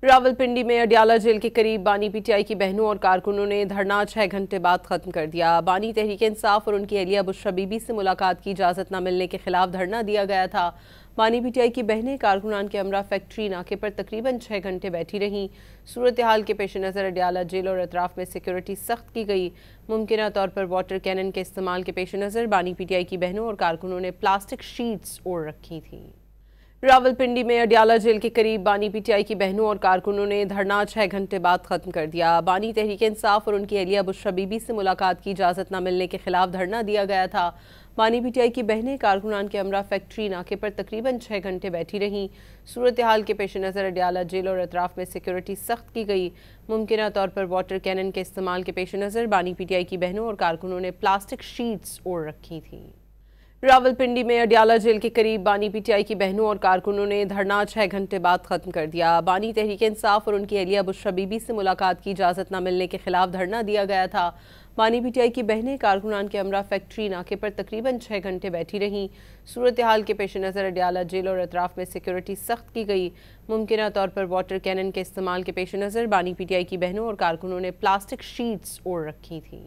راولپنڈی میں اڈیالہ جیل کے قریب بانی پی ٹی آئی کی بہنوں اور کارکنوں نے دھرنا 6 گھنٹے بعد ختم کر دیا۔ بانی تحریک انصاف اور ان کی اہلیہ بشریٰ بی بی سے ملاقات کی اجازت نہ ملنے کے خلاف دھرنا دیا گیا تھا۔ بانی پی ٹی آئی کی بہنیں کارکنان کے ہمراہ فیکٹری ناکے پر تقریباً 6 گھنٹے بیٹھی رہیں۔ صورتحال کے پیش نظر اڈیالہ جیل اور اطراف میں سیکیورٹی سخت کی گئی۔ ممکنہ طور پر واٹر کینن کے استعمال کے پیش نظر بانی پی ٹی آئی کی بہنوں اور کارکنوں نے پلاسٹک شیٹس اوڑھ رکھی تھیں۔ راولپنڈی میں اڈیالہ جیل کے قریب بانی پی ٹی آئی کی بہنوں اور کارکنوں نے دھرنا 6 گھنٹے بعد ختم کر دیا۔ بانی تحریک انصاف اور ان کی اہلیہ بشریٰ بی بی سے ملاقات کی اجازت نہ ملنے کے خلاف دھرنا دیا گیا تھا۔ بانی پی ٹی آئی کی بہنیں کارکنان کے ہمراہ فیکٹری ناکے پر تقریباً 6 گھنٹے بیٹھی رہیں۔ صورتحال کے پیش نظر اڈیالہ جیل اور اطراف میں سیکیورٹی سخت کی گئی۔ ممکنہ طور پر واٹر کینن کے استعمال کے پیش نظر بانی پی ٹی آئی کی بہنوں اور کارکنوں نے پلاسٹک شیٹس اوڑھ رکھی تھیں۔ راولپنڈی میں اڈیالہ جیل کے قریب بانی پی ٹی آئی کی بہنوں اور کارکنوں نے دھرنا 6 گھنٹے بعد ختم کر دیا۔ بانی تحریک انصاف اور ان کی اہلیہ بشریٰ بی بی سے ملاقات کی اجازت نہ ملنے کے خلاف دھرنا دیا گیا تھا۔ بانی پی ٹی آئی کی بہنیں کارکنان کے ہمراہ فیکٹری ناکے پر تقریباً 6 گھنٹے بیٹھی رہیں۔ صورتحال کے پیش نظر اڈیالہ جیل اور اطراف میں سیکیورٹی سخت کی گئی۔ ممکنہ طور پر واٹر کینن کے استعمال کے پیش نظر بانی پی ٹی آئی کی بہنوں اور کارکنوں نے پلاسٹک شیٹس اوڑھ رکھی تھیں۔